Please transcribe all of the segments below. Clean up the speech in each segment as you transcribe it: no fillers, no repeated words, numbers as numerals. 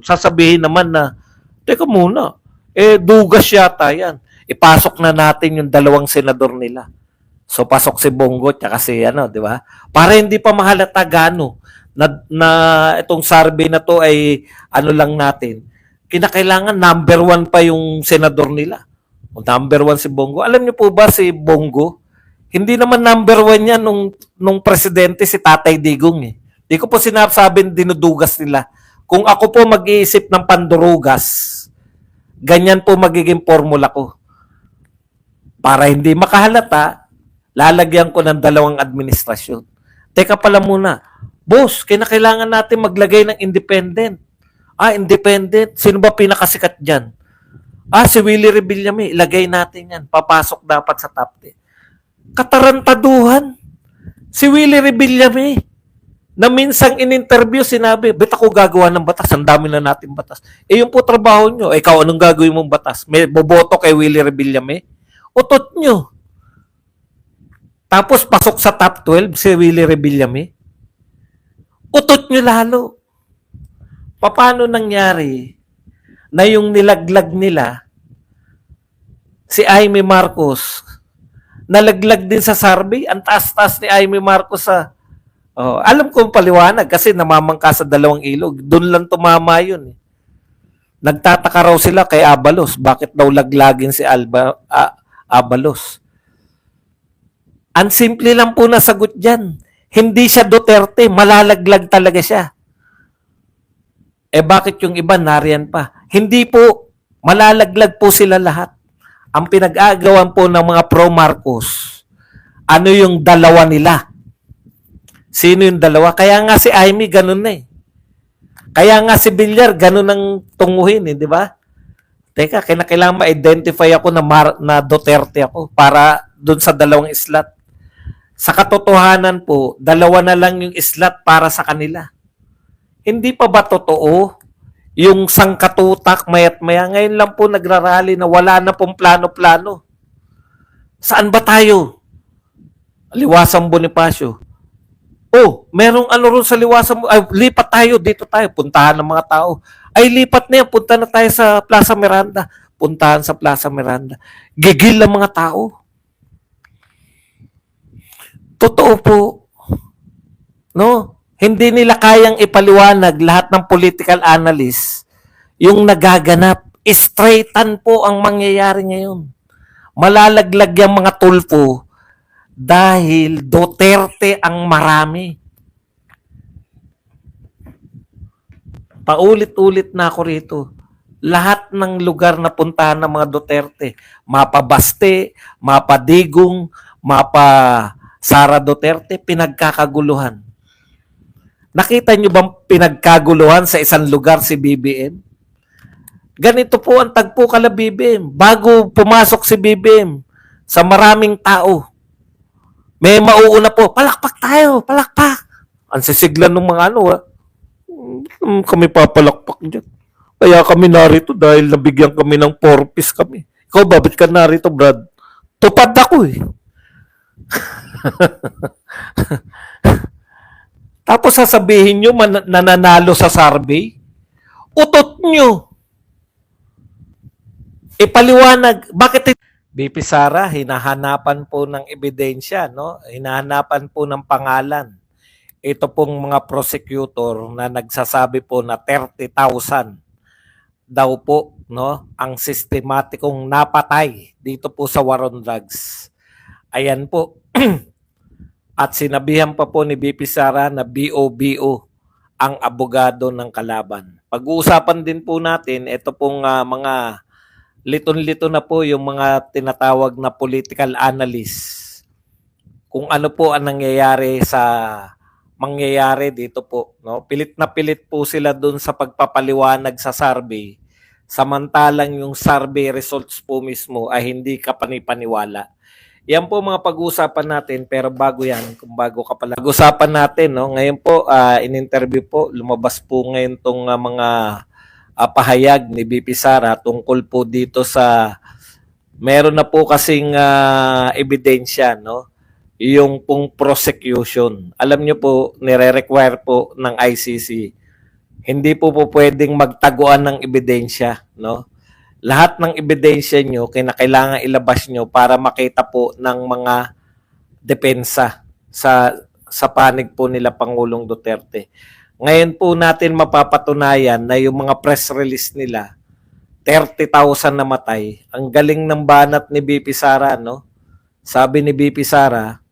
sasabihin naman na, teka muna, dugas yata yan. Ipasok na natin yung dalawang senador nila. So pasok si Bongo at si di ba? Para hindi pa mahalata gaano na itong survey na to ay lang natin. Kinakailangan number 1 pa yung senador nila. O number 1 si Bongo. Alam niyo po ba si Bongo? Hindi naman number 1 yan nung presidente si Tatay Digong eh. Di ko po sinasabing dinudugas nila. Kung ako po mag-iisip ng pandurugas, ganyan po magiging formula ko. Para hindi makahalata, lalagyan ko ng dalawang administrasyon. Teka pala muna, boss, kinakailangan natin maglagay ng independent. Independent? Sino ba pinakasikat dyan? Si Willie Revillame, ilagay natin yan. Papasok dapat sa top 10. Katarantaduhan. Si Willie Revillame, na minsang in-interview, sinabi, bet ako gagawa ng batas, ang dami na natin batas. Yung po trabaho nyo, ikaw anong gagawin mong batas? May boboto kay Willie Revillame? Utot nyo. Tapos pasok sa top 12 si Willie Revillame. Utot nyo lalo. Paano nangyari na yung nilaglag nila si Amy Marcos nalaglag din sa survey? Ang taas-taas ni Amy Marcos sa alam ko paliwanag kasi namamangka sa dalawang ilog. Doon lang tumama yun. Nagtataka raw sila kay Abalos. Bakit daw laglagin si Abalos? Ang simple lang po na sagot dyan. Hindi siya Duterte. Malalaglag talaga siya. Bakit yung iba nariyan pa? Hindi po. Malalaglag po sila lahat. Ang pinag-aagawan po ng mga pro-Marcos, ano yung dalawa nila? Sino yung dalawa? Kaya nga si Amy, ganun na eh. Kaya nga si Villar, ganun ang tunguhin eh, di ba? Teka, kailangan ma-identify ako na Duterte ako para dun sa dalawang slot. Sa katotohanan po, dalawa na lang yung slot para sa kanila. Hindi pa ba totoo yung sangkatutak mayat maya? Ngayon lang po nagrarally na wala na pong plano-plano. Saan ba tayo? Liwasang Bonifacio. Merong ron sa liwasan mo. Lipat tayo, dito tayo. Puntahan ng mga tao. Lipat na yan. Punta na tayo sa Plaza Miranda. Puntahan sa Plaza Miranda. Gigil ang mga tao. Totoo po. No? Hindi nila kayang ipaliwanag lahat ng political analysts yung nagaganap. Straightan po ang mangyayari ngayon. Malalaglag yung mga tulpo dahil Duterte ang marami. Paulit-ulit na ako rito. Lahat ng lugar na puntahan ng mga Duterte, mapa Baste, mapa Digong, mapa Sara Duterte, pinagkakaguluhan. Nakita nyo bang pinagkaguluhan sa isang lugar si BBM? Ganito po ang tagpo kala BBM. Bago pumasok si BBM sa maraming tao, may mauuna po, palakpak tayo, palakpak. Ang sisiglan ng mga kami papalakpak dyan. Kaya kami narito dahil nabigyan kami ng 4-piece kami. Ikaw ba, ba't ka narito, Brad? Tupad ako eh. Tapos sasabihin nyo nananalo sa survey? Utot nyo. Ipaliwanag. Bakit BP Sara, hinahanapan po ng ebidensya, no? Hinahanapan po ng pangalan. Ito pong mga prosecutor na nagsasabi po na 30,000 daw po, no? Ang sistematikong napatay dito po sa war on drugs. Ayan po. At sinabihan pa po ni BP Sara na BOBO ang abogado ng kalaban. Pag-uusapan din po natin, ito pong mga liton-lito na po yung mga tinatawag na political analysts. Kung ano po ang mangyayari dito po. No? Pilit na pilit po sila dun sa pagpapaliwanag sa survey. Samantalang yung survey results po mismo ay hindi ka panipaniwala. Yan po mga pag-uusapan natin, pero bago yan, kung bago ka pala. Pag-uusapan natin, no? Ngayon po, in-interview po, lumabas po ngayon tong mga pahayag ni BP Sara tungkol po dito sa meron na po kasing ebidensya, no? Yung pong prosecution. Alam nyo po, nire-require po ng ICC Hindi po pwedeng magtaguan ng ebidensya, no? Lahat ng ebidensya nyo, kinakailangan ilabas nyo para makita po ng mga depensa sa panig po nila Pangulong Duterte. Ngayon po natin mapapatunayan na yung mga press release nila, 30,000 namatay. Ang galing ng banat ni BP Sara, no? Sabi ni BP Sara,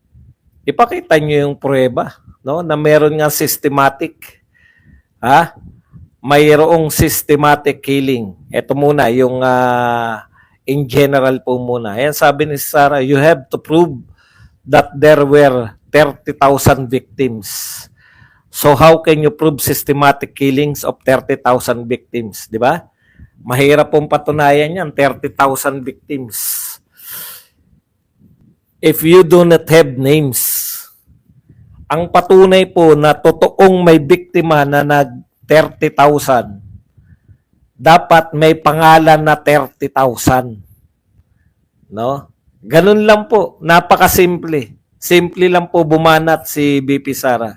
ipakita nyo yung pruweba, no? Na meron nga systematic, mayroong systematic killing. Ito muna, yung in general po muna. Ayan, sabi ni Sara, you have to prove that there were 30,000 victims. So how can you prove systematic killings of 30,000 victims? Di ba? Mahirap pong patunayan yan, 30,000 victims. If you do not have names, ang patunay po na totoong may biktima na nag 30,000, dapat may pangalan na 30,000. No? Ganun lang po, napakasimple. Simple lang po bumanat si BP Sara.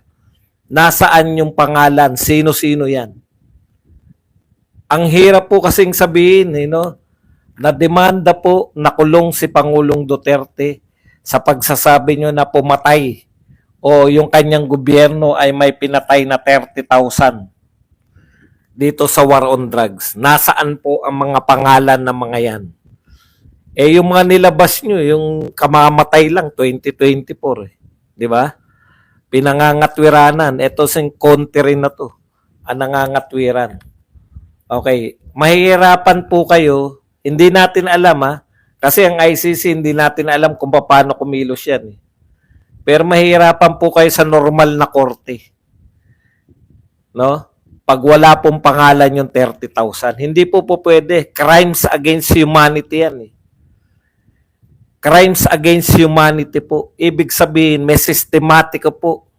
Nasaan yung pangalan? Sino-sino yan? Ang hirap po kasing sabihin, na demanda po nakulong si Pangulong Duterte sa pagsasabi nyo na pumatay o yung kanyang gobyerno ay may pinatay na 30,000 dito sa war on drugs. Nasaan po ang mga pangalan ng mga yan? Yung mga nilabas nyo, yung kamamatay lang, 2024. Di ba? Pinangangatwiranan. Ito sing konti rin na to. Ang nangangatwiran. Okay. Mahihirapan po kayo. Hindi natin alam kasi ang ICC hindi natin alam kung paano kumilos yan. Pero mahihirapan po kayo sa normal na korte. No? Pag wala pong pangalan yung 30,000. Hindi po pwede. Crimes against humanity yan. Crimes against humanity po. Ibig sabihin, may systematic po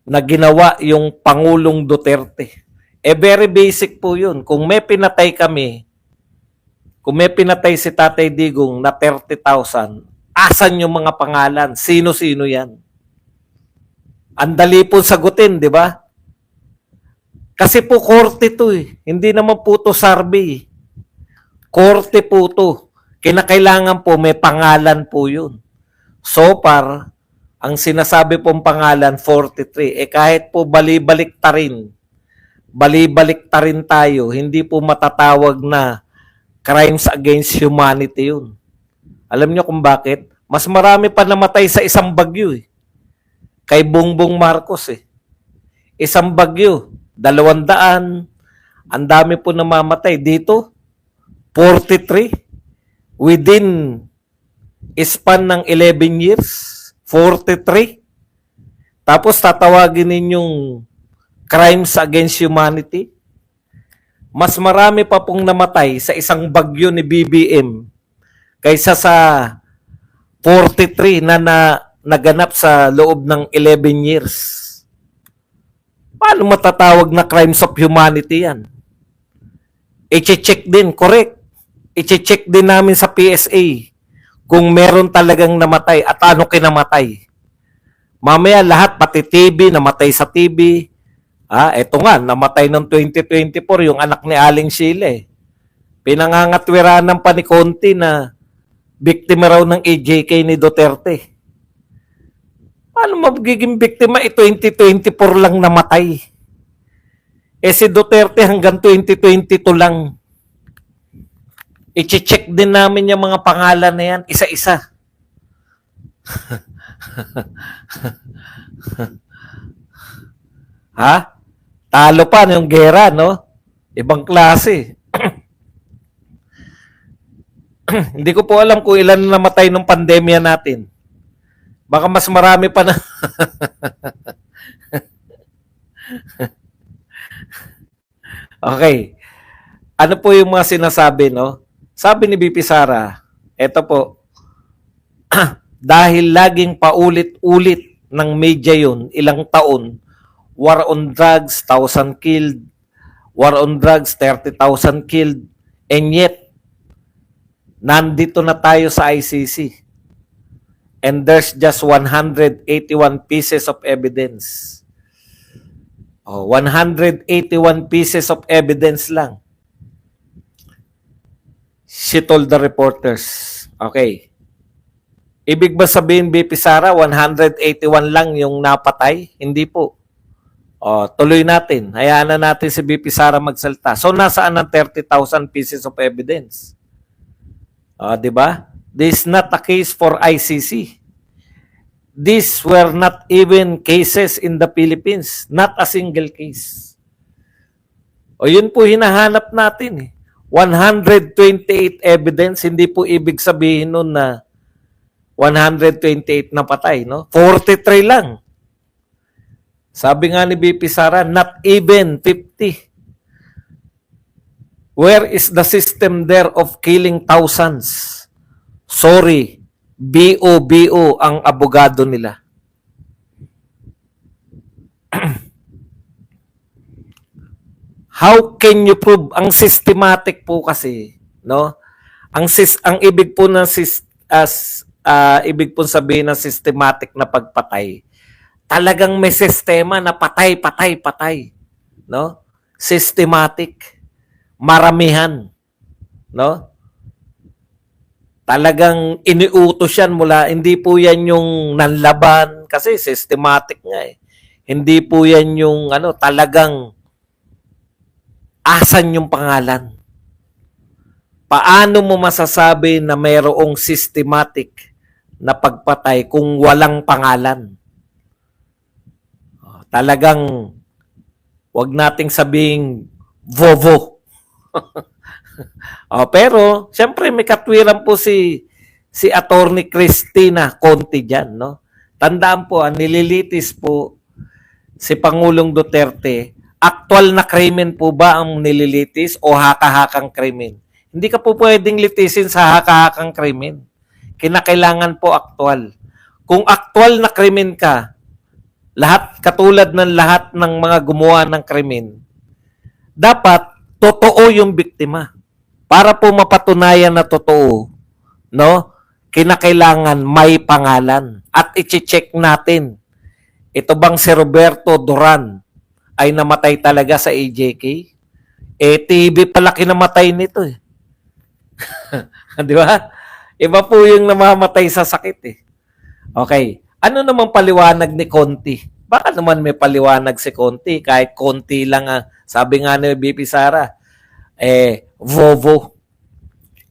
na ginawa yung Pangulong Duterte. Very basic po yun. Kung may pinatay kami, kung may pinatay si Tatay Digong na 30,000, asan yung mga pangalan? Sino-sino yan? Ang dali po sagutin, di ba? Kasi po korte to Hindi naman po to survey. Korte po to. Kinakailangan po may pangalan po yun. So far, ang sinasabi pong pangalan, 43. Kahit po balibalik ta rin tayo, hindi po matatawag na crimes against humanity yun. Alam niyo kung bakit? Mas marami pa namatay sa isang bagyo Kay Bongbong Marcos Isang bagyo, 200, ang dami po namamatay. Dito, 43. Within span ng 11 years, 43. Tapos tatawagin ninyong crimes against humanity. Mas marami pa pong namatay sa isang bagyo ni BBM kaysa sa 43 na naganap sa loob ng 11 years. Paano matatawag na crimes of humanity yan? I-check din, correct. I-check din namin sa PSA kung meron talagang namatay at ano kinamatay. Mamaya lahat, pati TB, namatay sa TB. Eto nga, namatay ng 2024 yung anak ni Aling Sheila Pinangangatwiranan pa ni Conti na biktima raw ng AJK ni Duterte. Paano magiging biktima? 2024 lang namatay. Si Duterte hanggang 2022 lang. I-check din namin yung mga pangalan na yan, isa-isa. Talo pa yung gera, no? Ibang klase. Hindi ko po alam kung ilan namatay nung pandemya natin. Baka mas marami pa na. Okay. Ano po yung mga sinasabi, no? Sabi ni BP Sara, eto po, dahil laging paulit-ulit ng media yun, ilang taon, war on drugs, 1,000 killed, war on drugs, 30,000 killed, and yet, nandito na tayo sa ICC. And there's just 181 pieces of evidence. Oh, 181 pieces of evidence lang. She told the reporters. Okay. Ibig ba sabihin, BP Sara, 181 lang yung napatay? Hindi po. O, tuloy natin. Hayaan na natin si BP Sara magsalta. So, nasaan ang 30,000 pieces of evidence? O, di ba? This is not a case for ICC. These were not even cases in the Philippines. Not a single case. O, yun po hinahanap natin eh. 128 evidence, hindi po ibig sabihin nun na 128 na patay, no? 43 lang. Sabi nga ni BP Sara, not even 50. Where is the system there of killing thousands? Sorry, BO ang abogado nila. How can you prove? Ang systematic po kasi, no? Ang ibig po ng ibig po sabihin ng systematic na pagpatay, talagang may sistema na patay, no? Systematic, maramihan, no? Talagang iniutos yan mula, hindi po yan yung nanlaban, kasi systematic nga eh. Hindi po yan yung talagang asan yung pangalan. Paano mo masasabi na mayroong systematic na pagpatay kung walang pangalan? Talagang wag nating sabing vovo. Pero siyempre may katwiran po si Attorney Cristina Conti diyan, no? Tandaan po, nililitis po si Pangulong Duterte. Aktual na krimen po ba ang nililitis o haka-hakang krimen? Hindi ka po pwedeng litisin sa haka-hakang krimen. Kinakailangan po aktual. Kung aktual na krimen ka, lahat, katulad ng lahat ng mga gumawa ng krimen, dapat totoo yung biktima. Para po mapatunayan na totoo, no? Kinakailangan may pangalan. At i-check natin, ito bang si Roberto Duran ay namatay talaga sa AJK? TV pala kinamatay nito eh. Di ba? Iba po yung namamatay sa sakit eh. Okay. Ano namang paliwanag ni Conti? Baka naman may paliwanag si Conti. Kahit konti lang, sabi nga ni BP Sara, vovo.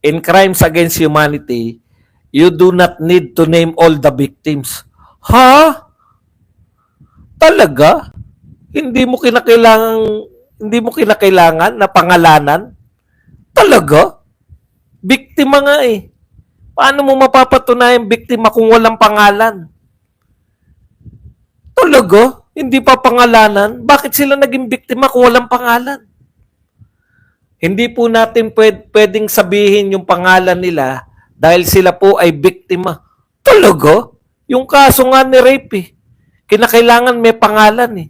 In crimes against humanity, you do not need to name all the victims. Ha? Talaga? Hindi mo kinakailangan na pangalanan? Talaga? Biktima nga eh. Paano mo mapapatunayan biktima kung walang pangalan? Talaga? Hindi pa pangalanan? Bakit sila naging biktima kung walang pangalan? Hindi po natin pwedeng sabihin yung pangalan nila dahil sila po ay biktima. Talaga? Yung kaso nga ni rape eh. Kinakailangan may pangalan eh.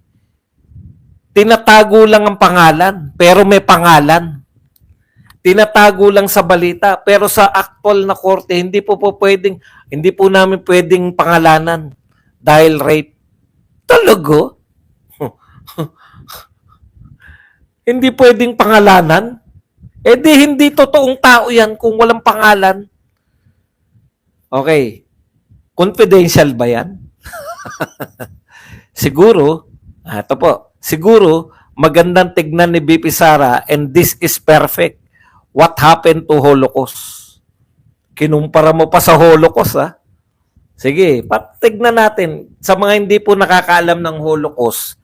Tinatago lang ang pangalan, pero may pangalan. Tinatago lang sa balita, pero sa actual na korte, hindi po namin pwedeng pangalanan dahil rape. Talaga? Hindi pwedeng pangalanan? Di hindi totoong tao yan kung walang pangalan. Okay. Confidential ba yan? Siguro, ito po, siguro, magandang tignan ni BP Sara, and this is perfect. What happened to Holocaust? Kinumpara mo pa sa Holocaust, ha? Sige, tignan natin. Sa mga hindi po nakakaalam ng Holocaust,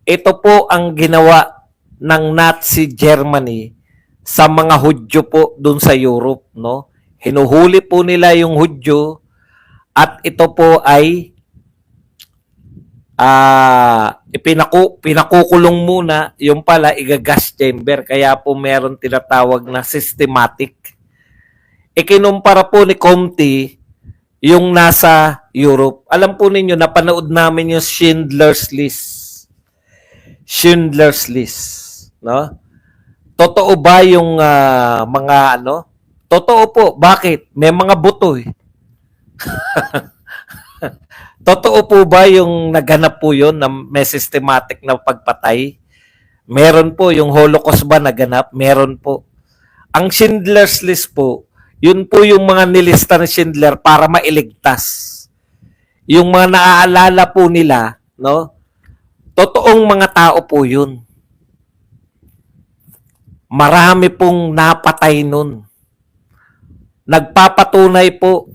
ito po ang ginawa ng Nazi Germany sa mga Hudyo po dun sa Europe, no? Hinuhuli po nila yung Hudyo at ito po ay pinakukulong muna, yung pala igagas chamber, kaya po meron tinatawag na systematic. Ikinumpara po ni Conti yung nasa Europe. Alam po ninyo, napanood namin yung Schindler's List. Schindler's List, no? Totoo ba yung mga Totoo po. Bakit? May mga buto eh. Totoo po ba yung naganap po yun na may systematic na pagpatay? Meron po. Yung Holocaust ba naganap? Meron po. Ang Schindler's List po, yun po yung mga nilista ni Schindler para mailigtas. Yung mga naaalala po nila, no? Totoong mga tao po yun. Marami pong napatay nun. Nagpapatunay po.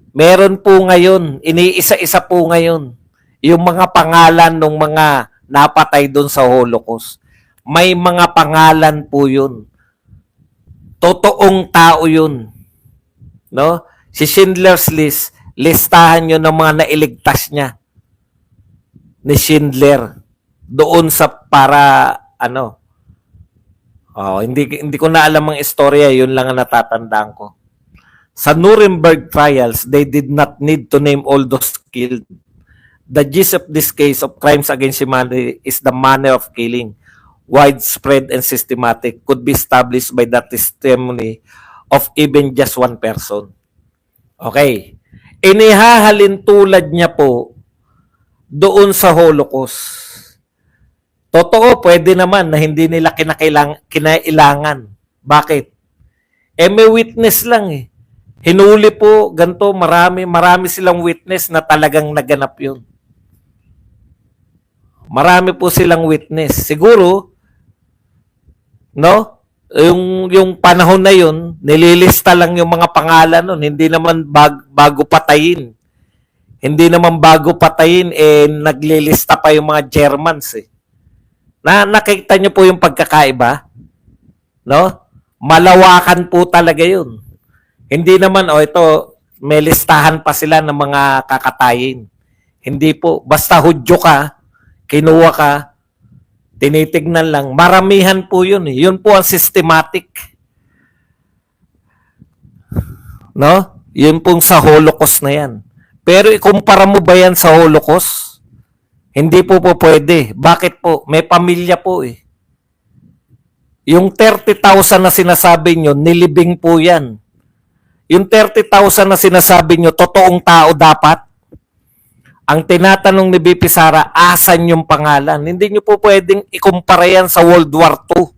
Meron po ngayon, iniisa-isa po ngayon, yung mga pangalan ng mga napatay doon sa Holocaust. May mga pangalan po yun. Totoong tao yun. No? Si Schindler's List, listahan nyo ng mga nailigtas niya ni Schindler doon sa para hindi ko na alam ang istorya, yun lang ang natatandaan ko. Sa Nuremberg trials, they did not need to name all those killed. The gist of this case of crimes against humanity is the manner of killing, widespread and systematic, could be established by the testimony of even just one person. Okay. Inihahalin tulad niya po doon sa Holocaust. Totoo, pwede naman na hindi nila kinailangan. Bakit? May witness lang eh. Hinuli po, ganito, marami silang witness na talagang naganap yun. Marami po silang witness. Siguro, no? Yung panahon na yun, nililista lang yung mga pangalan nun. Hindi naman bago patayin. Hindi naman bago patayin, naglilista pa yung mga Germans eh. Nakita niyo po yung pagkakaiba? No? Malawakan po talaga yun. Hindi naman, ito, may listahan pa sila ng mga kakatayin. Hindi po. Basta hudyo ka, kinuha ka, tinitignan lang. Maramihan po yun. Yun po ang systematic. No? Yun pong sa Holocaust na yan. Pero ikumpara mo ba yan sa Holocaust? Hindi po pwede. Bakit po? May pamilya po eh. Yung 30,000 na sinasabi nyo, nilibing po yan. Yung 30,000 na sinasabi nyo, totoong tao dapat. Ang tinatanong ni BP Sara, asan yung pangalan? Hindi nyo po pwedeng ikumpara yan sa World War II.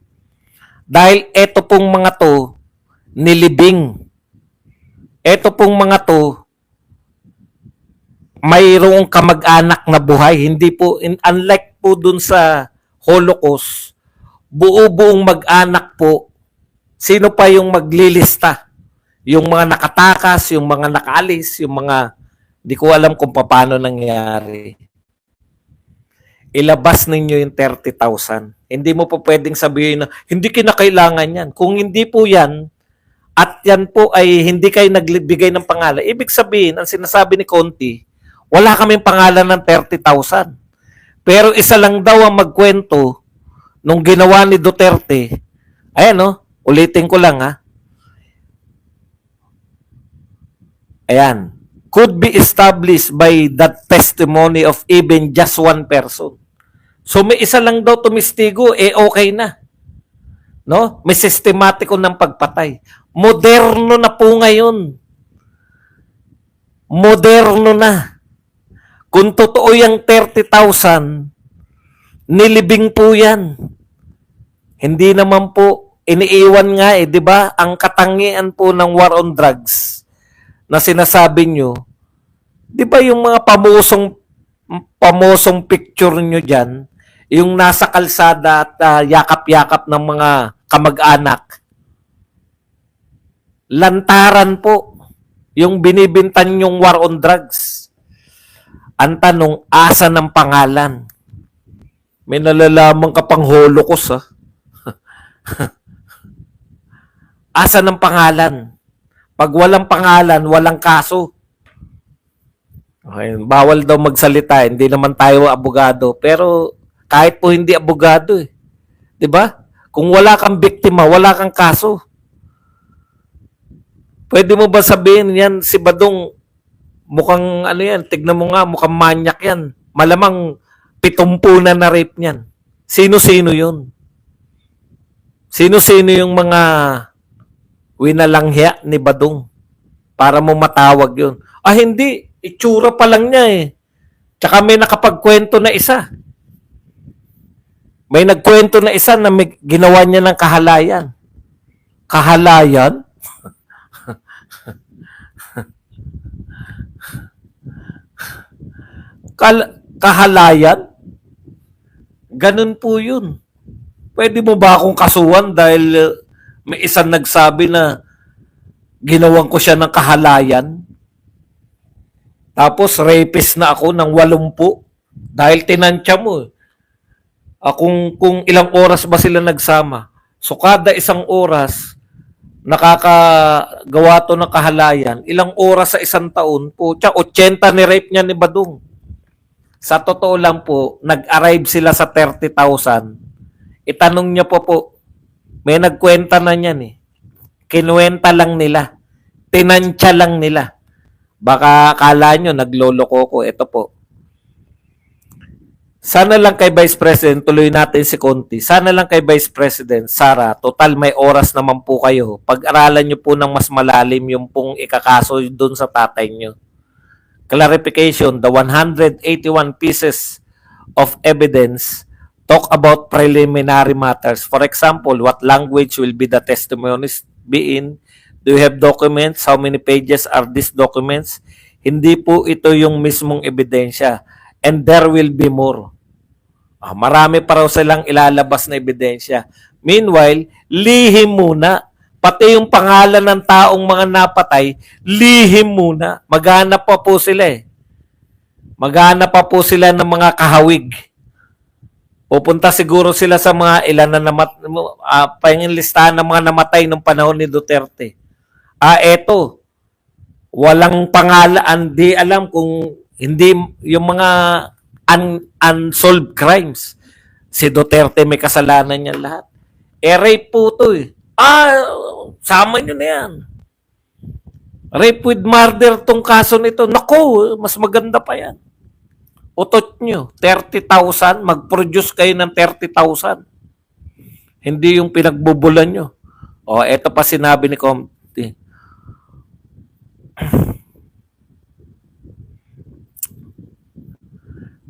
Dahil eto pong mga to, nilibing. Eto pong mga to, mayroong kamag-anak na buhay. Hindi po, unlike po dun sa Holocaust, buo-buong mag-anak po, sino pa yung maglilista? Yung mga nakatakas, yung mga nakaalis, yung mga, di ko alam kung paano nangyari. Ilabas ninyo yung 30,000. Hindi mo po pwedeng sabihin na, hindi kinakailangan yan. Kung hindi po yan, at yan po ay hindi kayo nagbigay ng pangalan, ibig sabihin, ang sinasabi ni Conti, wala kaming pangalan ng 30,000. Pero isa lang daw ang magkwento nung ginawa ni Duterte. Ayan, ulitin ko lang ha. Ayan. Could be established by that testimony of even just one person. So may isa lang daw tumistigo, okay na. No? May sistematiko ng pagpatay. Moderno na po ngayon. Moderno na. Kung totoo yung 30,000, nilibing po yan. Hindi naman po, iniiwan nga di ba? Ang katangian po ng war on drugs na sinasabi nyo, di ba yung mga pamosong picture nyo dyan, yung nasa kalsada at yakap-yakap ng mga kamag-anak, lantaran po, yung binibintan yung war on drugs. Ang tanong, asa ng pangalan? May nalalaman ka pang Holocaust, ha? Asa ng pangalan? Pag walang pangalan, walang kaso. Okay, bawal daw magsalita, hindi naman tayo abogado. Pero kahit po hindi abogado, 'di ba? Kung wala kang biktima, wala kang kaso. Pwede mo ba sabihin yan, si Badong, mukhang yan, tignan mo nga, mukhang manyak yan. Malamang 70 na rape niyan. Sino-sino yun? Sino-sino yung mga winalanghya ni Badong para mo matawag yun? Hindi, itsura pa lang niya eh. Tsaka may nakapagkwento na isa. May nagkwento na isa na may ginawa niya ng kahalayan. Kahalayan? Kahalayan? Ganun po yun. Pwede mo ba akong kasuhan dahil may isang nagsabi na ginawan ko siya ng kahalayan? Tapos rapist na ako ng 80 dahil tinantya mo. Kung ilang oras ba sila nagsama. So kada isang oras, nakakagawa to ng kahalayan. Ilang oras sa isang taon po, 80 ni-rape niya ni Badong. Sa totoo lang po, nag-arrive sila sa 30,000. Itanong niya po, may nagkwenta na niyan eh. Kinuwenta lang nila. Tinantya lang nila. Baka akala nyo, nagloloko ko. Ito po. Sana lang kay Vice President, tuloy natin si Conti. Sana lang kay Vice President, Sara, total may oras naman po kayo. Pag-aralan nyo po ng mas malalim yung pong ikakaso doon sa tatay nyo. Clarification, the 181 pieces of evidence talk about preliminary matters. For example, what language will be the testimonies be in? Do you have documents? How many pages are these documents? Hindi po ito yung mismong ebidensya. And there will be more. Marami pa raw silang ilalabas na ebidensya. Meanwhile, lihim muna. Pati yung pangalan ng taong mga napatay, lihim muna. Maghanap pa po sila eh. Maghanap pa po sila ng mga kahawig. Pupunta siguro sila sa mga ilan na panginlistahan ng mga namatay nung panahon ni Duterte. Eto. Walang pangalan, di alam kung hindi yung mga unsolved crimes. Si Duterte may kasalanan niyan lahat. Rape po to eh. Sama nyo na yan. Rape with murder tong kaso nito. Naku, mas maganda pa yan. Utot nyo, 30,000, mag-produce kayo ng 30,000. Hindi yung pinagbubulan nyo. Eto pa sinabi ni Conti.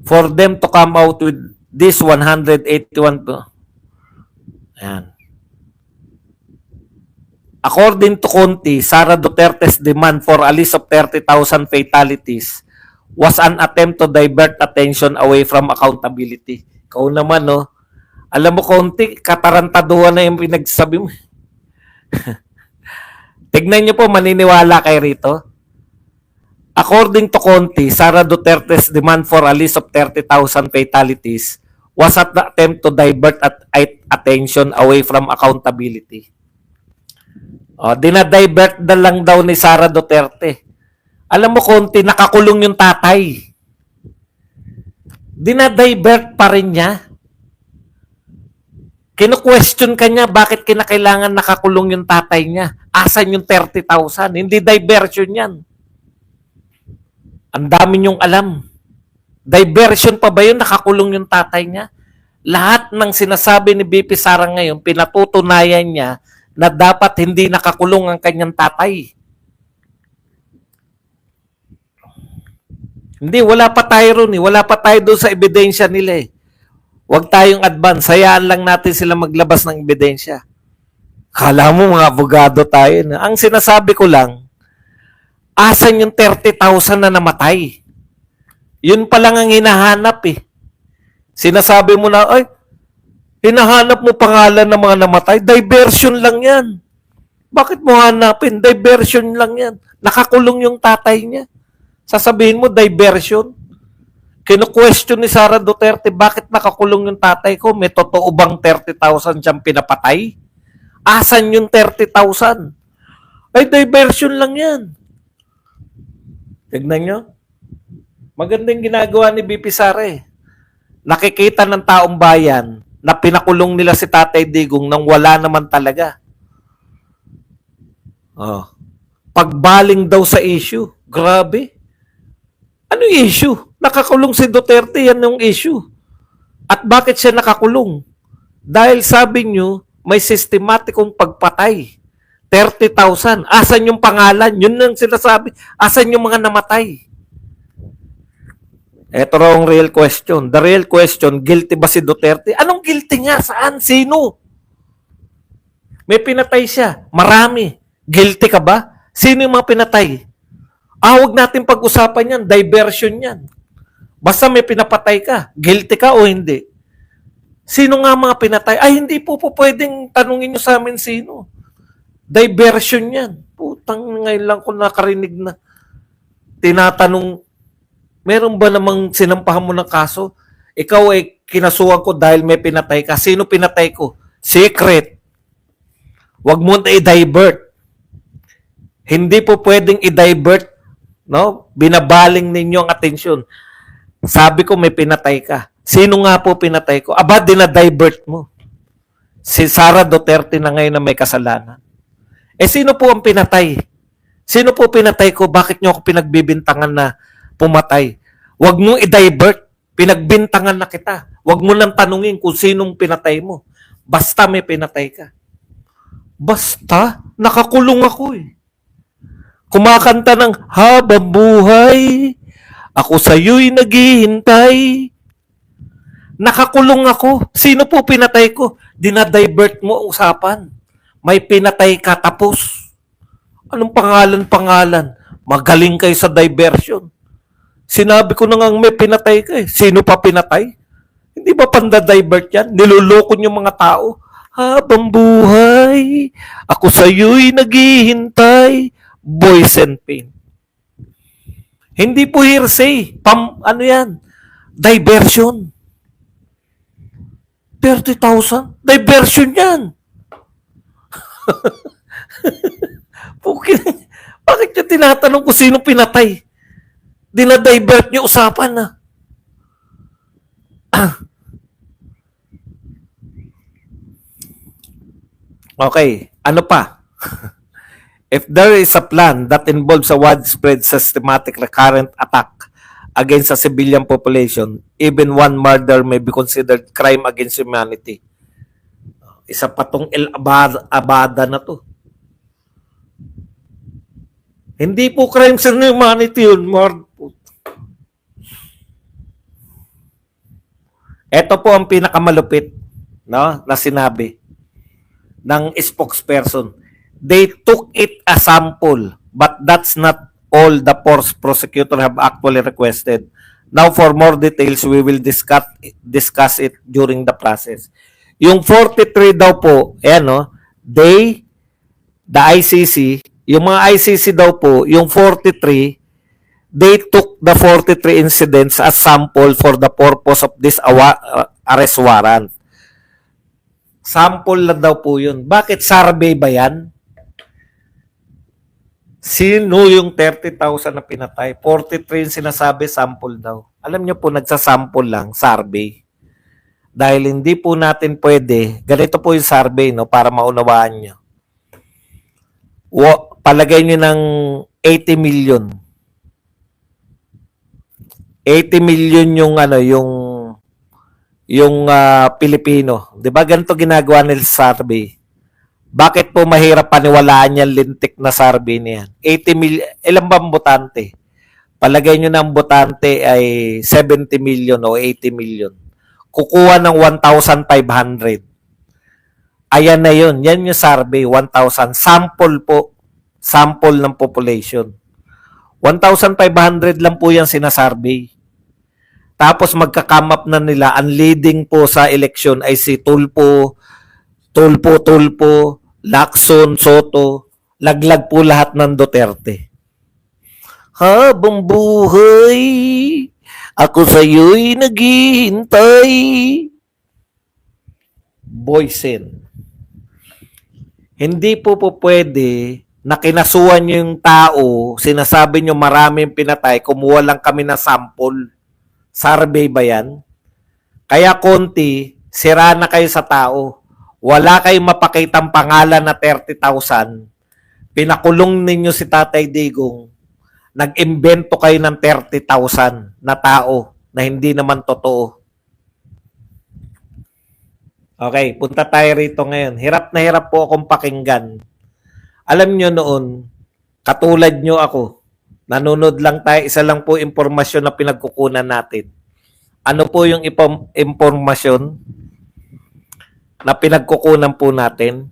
For them to come out with this 181 Ayan. According to Conti, Sara Duterte's demand for a list of 30,000 fatalities was an attempt to divert attention away from accountability. Ikaw naman, no? Alam mo, Conti, katarantaduhan na yung pinagsabi mo. Tignan nyo po, maniniwala kayo rito. According to Conti, Sara Duterte's demand for a list of 30,000 fatalities was an attempt to divert attention away from accountability. Dinadivert na lang daw ni Sara Duterte. Alam mo, Conti, nakakulong yung tatay. Dinadivert pa rin niya. Kino-question ka niya, bakit kinakailangan nakakulong yung tatay niya? Asan yung 30,000? Hindi diversion yan. Ang dami niyong alam. Diversion pa ba yun? Nakakulong yung tatay niya? Lahat ng sinasabi ni BP Sara ngayon, pinatutunayan niya na dapat hindi nakakulong ang kanyang tatay. Hindi, wala pa tayo ron eh. Wala pa tayo doon sa ebidensya nila eh. Huwag tayong advance. Hayaan lang natin sila maglabas ng ebidensya. Kala mo mga abogado tayo. Ang sinasabi ko lang, asan yung 30,000 na namatay? Yun pa lang ang hinahanap eh. Sinasabi mo na, hinahanap mo pangalan ng mga namatay? Diversion lang yan. Bakit mo hanapin? Diversion lang yan. Nakakulong yung tatay niya. Sasabihin mo, diversion? Kino-question ni Sara Duterte, bakit nakakulong yung tatay ko? May totoo bang 30,000 siyang pinapatay? Asan yung 30,000? Diversion lang yan. Tignan nyo. Magandang ginagawa ni BP Sara eh. Nakikita ng taong bayan na pinakulong nila si Tatay Digong nang wala naman talaga. Pagbaling daw sa issue. Grabe. Ano yung issue? Nakakulong si Duterte, yan yung issue. At bakit siya nakakulong? Dahil sabi nyo, may sistematikong pagpatay. 30,000. Asan yung pangalan? Yun ang sinasabi. Asan yung mga namatay? Ito raw ang real question. The real question, guilty ba si Duterte? Anong guilty nga? Saan? Sino? May pinatay siya. Marami. Guilty ka ba? Sino yung mga pinatay? Huwag natin pag-usapan yan. Diversion yan. Basta may pinapatay ka. Guilty ka o hindi? Sino nga mga pinatay? Hindi po pwedeng tanungin nyo sa amin sino. Diversion yan. Putang, ngayon lang ko nakarinig na tinatanong, meron ba namang sinampahan mo ng kaso? Ikaw ay kinasuhan ko dahil may pinatay ka. Sino pinatay ko? Secret. Huwag mo na i-divert. Hindi po pwedeng i-divert. No? Binabaling ninyo ang atensyon. Sabi ko may pinatay ka. Sino nga po pinatay ko? Dinadivert mo. Si Sara Duterte na ngayon na may kasalanan. Sino po ang pinatay? Sino po pinatay ko? Bakit nyo ako pinagbibintangan na pumatay? Huwag mo i-divert. Pinagbintangan na kita. Huwag mo nang tanungin kung sinong pinatay mo. Basta may pinatay ka. Basta, nakakulong ako eh. Kumakanta ng habang buhay, ako sa'yo'y naghihintay. Nakakulong ako. Sino po pinatay ko? Dinadivert mo ang usapan. May pinatay ka tapos. Anong pangalan? Magaling kayo sa diversion. Sinabi ko na nga may pinatay ka eh. Sino pa pinatay? Hindi ba panda-divert yan? Niloloko niyo mga tao. Habang buhay, ako sa'yo'y naghihintay. Boys and pain. Hindi po hearsay. Ano yan? Diversion. 30,000? Diversion yan. Bakit nyo tinatanong kung sino pinatay? Dinadivert nyo usapan na. Okay, ano pa? If there is a plan that involves a widespread systematic recurrent attack against a civilian population, even one murder may be considered crime against humanity. Isa pa tong Abada na to. Hindi po crime sa humanity yun. Ito po ang pinakamalupit, no, na sinabi ng spokesperson. They took it a sample, but that's not all the force prosecutor have actually requested. Now for more details, we will discuss it during the process. Yung 43 daw po, ayan no, the ICC, yung mga ICC daw po, yung 43, they took the 43 incidents as sample for the purpose of this arrest warrant. Sample lang daw po yun. Bakit survey ba yan? Sino yung 30,000 na pinatay? 43 yung sinasabi, sample daw. Alam nyo po, nagsasample lang, survey. Dahil hindi po natin pwede, ganito po yung survey, no, para maunawaan nyo. Palagay nyo ng 80 million. 80 million yung Pilipino. 'Di ba ganito ginagawa nila sa survey? Bakit po mahirap paniwalaan yung lintik na survey niyan? 80 million, ilan ba ang botante? Palagay nyo na ang botante ay 70 million o 80 million. Kukuha ng 1,500. Ayan na yun. Yan yung survey, 1,000. Sample po. Sample ng population. 1,500 lang po yung sinasurvey. Tapos magka-come up na nila, ang leading po sa election ay si Tulfo, Lacson, Soto, laglag po lahat ng Duterte. Habang buhay, ako sa'yo'y naghihintay. Boysen. Hindi po pwede na kinasuhan nyo yung tao, sinasabi nyo maraming pinatay, kumuha lang kami na sample. Survey ba yan? Kaya konti, sira na kayo sa tao. Wala kayong mapakitang pangalan na 30,000. Pinakulong ninyo si Tatay Digong. Nag-imbento kayo ng 30,000 na tao na hindi naman totoo. Okay, punta tayo rito ngayon. Hirap na hirap po akong pakinggan. Alam nyo noon, katulad nyo ako, Nanonood lang tayo, isa lang po impormasyon na pinagkukunan natin. Ano po yung impormasyon na pinagkukunan po natin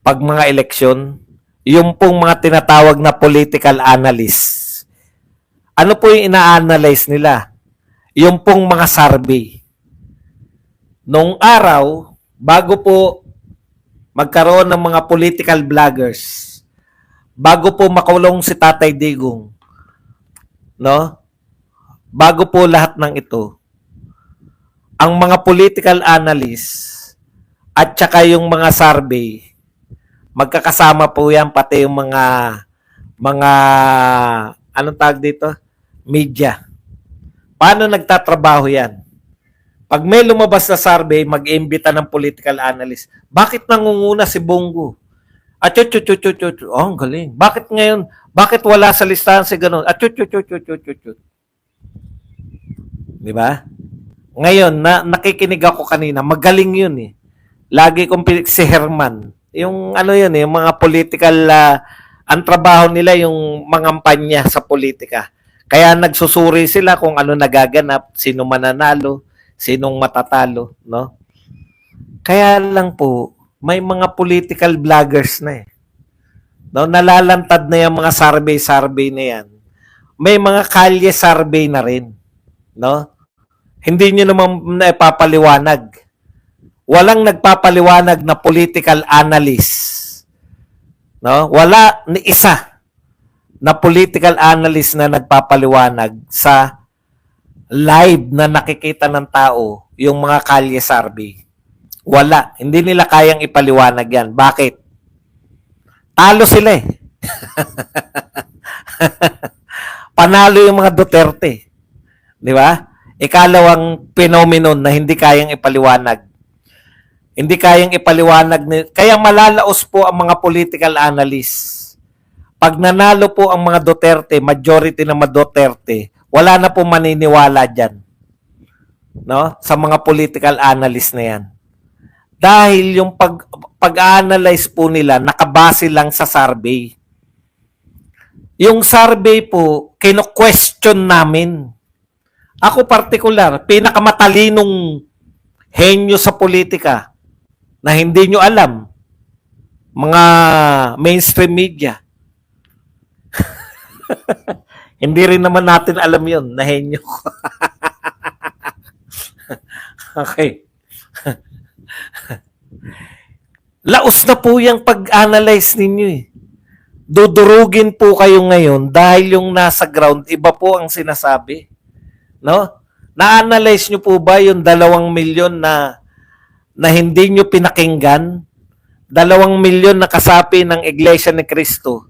pag mga eleksyon? Yung pong mga tinatawag na political analysts. Ano po yung ina-analyze nila? Yung pong mga survey. Nung araw, bago po magkaroon ng mga political vloggers, bago po makulong si Tatay Digong, no? Bago po lahat ng ito, ang mga political analysts at saka yung mga survey, magkakasama po yan, pati yung mga anong tawag dito? Media. Paano nagtatrabaho yan? Pag may lumabas na survey, mag-imbita ng political analyst. Bakit nangunguna si Bongo? At oh, ang galing. Bakit ngayon? Bakit wala sa listahan si ganun? At di ba? Ngayon, nakikinig ako kanina, magaling yun eh. Lagi kong si Herman. Yung ano yun eh, yung mga political, ang trabaho nila yung mangampanya sa politika. Kaya nagsusuri sila kung ano nagaganap, sino mananalo, sinong matatalo, no? Kaya lang po, may mga political vloggers na eh. No, nalalantad na yung mga survey na yan. May mga kalye survey na rin, no? Hindi nyo naman naipapaliwanag. Walang nagpapaliwanag na political analyst. No? Wala ni isa na political analyst na nagpapaliwanag sa live na nakikita ng tao yung mga kalye survey. Wala. Hindi nila kayang ipaliwanag yan. Bakit? Talo sila eh. Panalo yung mga Duterte. Di ba? Ikalawang phenomenon na hindi kayang ipaliwanag. Hindi kayang ipaliwanag. Kaya malalaos po ang mga political analysts. Pag nanalo po ang mga Duterte, majority ng mga Duterte, wala na po maniniwala dyan. No? Sa mga political analysts na yan. Dahil yung pag-analyze po nila, nakabase lang sa survey. Yung survey po, kino-question namin. Ako particular, pinakamatalinong henyo sa politika na hindi nyo alam, mga mainstream media. Hindi rin naman natin alam yun, na henyo. Okay. Laos na po yung pag-analyze ninyo eh. Dudurugin po kayo ngayon dahil yung nasa ground, iba po ang sinasabi. No? Na-analyze nyo po ba yung 2 milyon na hindi nyo pinakinggan? 2 milyon na kasapi ng Iglesia ni Cristo.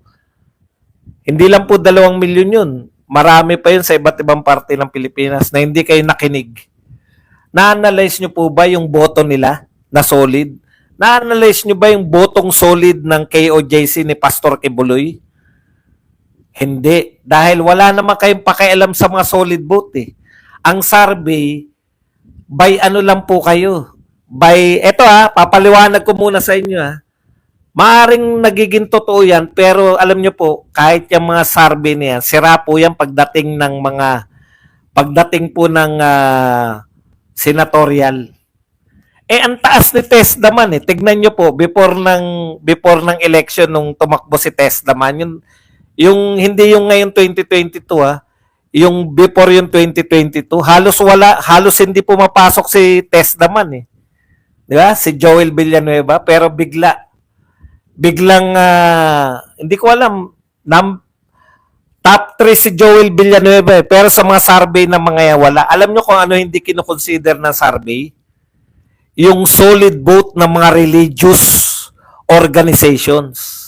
Hindi lang po 2 milyon yun. Marami pa yun sa iba't ibang parte ng Pilipinas na hindi kayo nakinig. Na-analyze nyo po ba yung boto nila na solid? Na-analyze nyo ba yung botong solid ng KOJC ni Pastor Kibuloy? Hindi. Dahil wala naman kayong pakialam sa mga solid vote eh. Ang survey, by ano lang po kayo. By, eto papaliwanag ko muna sa inyo Maaring nagiging totoo yan, pero alam nyo po, kahit yung mga survey na yan, sira po yan pagdating po ng senatorial. Ang taas ni Tess naman eh. Tignan nyo po, before ng election nung tumakbo si Tess naman, yung hindi yung ngayon 2022 yung before yung 2022, halos hindi pumapasok si Tess naman eh. Di ba? Si Joel Villanueva, pero biglang hindi ko alam, top 3 si Joel Villanueva eh, pero sa mga survey na mga yan, wala. Alam nyo kung ano hindi kinoconsider na survey? Yung solid vote ng mga religious organizations.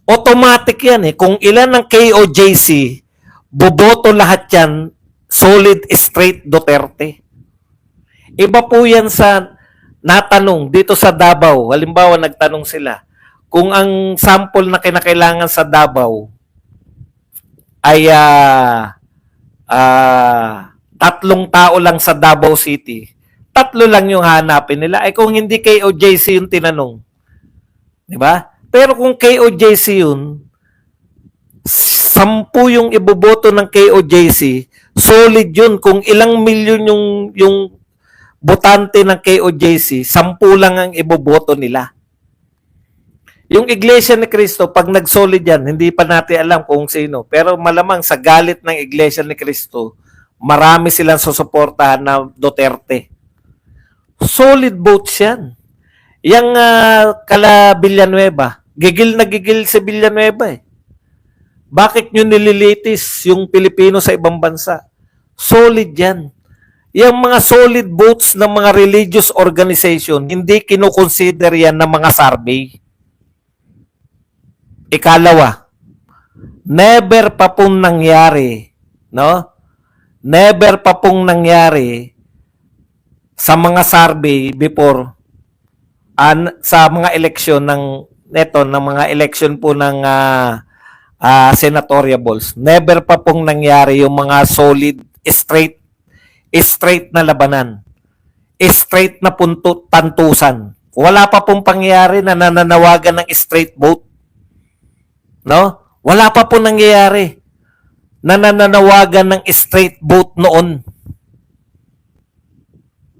Automatic yan eh. Kung ilan ng KOJC, boboto lahat yan, solid straight Duterte. Iba po yan sa natanong dito sa Davao. Halimbawa, nagtanong sila, kung ang sample na kinakailangan sa Davao ay 3 tao lang sa Davao City, 3 lang yung hanapin nila. Kung hindi KOJC yung tinanong, di ba? Pero kung KOJC yun, 10 yung iboboto ng KOJC, solid yun. Kung ilang milyon yung botante ng KOJC, 10 lang ang iboboto nila. Yung Iglesia ni Cristo, pag nag-solid yan, hindi pa natin alam kung sino. Pero malamang sa galit ng Iglesia ni Cristo, marami silang susuportahan na Duterte. Solid votes yan. Yang kala Villanueva, gigil na gigil si Villanueva eh. Bakit nyo nililitis yung Pilipino sa ibang bansa? Solid yan. Yung mga solid votes ng mga religious organization, hindi kinukonsider yan ng mga survey. Ikalawa, never pa pong nangyari, no? Never pa pong nangyari sa mga survey before sa mga eleksyon ng mga eleksyon po ng senatoriables. Never pa pong nangyari yung mga solid straight na labanan. Straight na tantusan. Wala pa pong pangyayari na nananawagan ng straight vote. No? Wala pa pong nangyayari na nananawagan ng straight vote noon.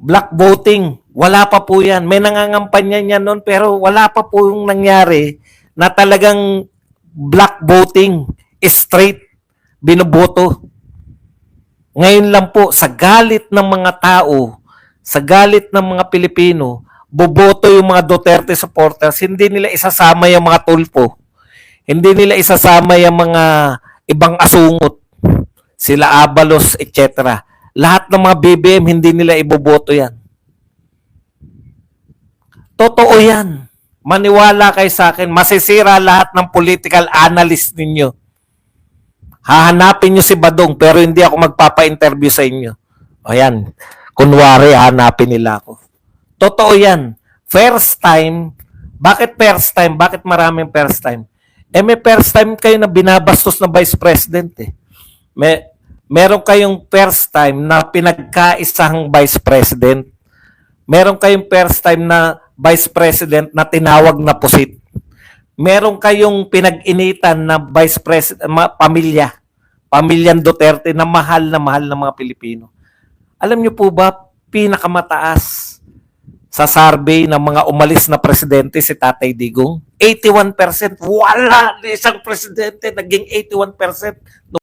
Black voting, wala pa po yan. May nangangampanya niyan noon pero wala pa po yung nangyari na talagang black voting, straight, binoboto. Ngayon lang po, sa galit ng mga tao, sa galit ng mga Pilipino, boboto yung mga Duterte supporters, hindi nila isasama yung mga tulpo. Hindi nila isasama yung mga ibang asungot, sila Abalos, etc. Lahat ng mga BBM, hindi nila iboboto yan. Totoo yan. Maniwala kayo sa akin, masisira lahat ng political analyst ninyo. Hahanapin nyo si Badong, pero hindi ako magpapa-interview sa inyo. O yan, kunwari, hahanapin nila ako. Totoo yan. First time, bakit first time? Bakit maraming first time? May first time kayo na binabastos na Vice President eh. Meron kayong first time na pinagkaisahang Vice President. Meron kayong first time na Vice President na tinawag na pusit. Meron kayong pinag-initan na Vice President, pamilyang Duterte na mahal ng mga Pilipino. Alam niyo po ba, pinakamataas sa survey ng mga umalis na presidente si Tatay Digong? 81%. Wala! Isang presidente naging 81%.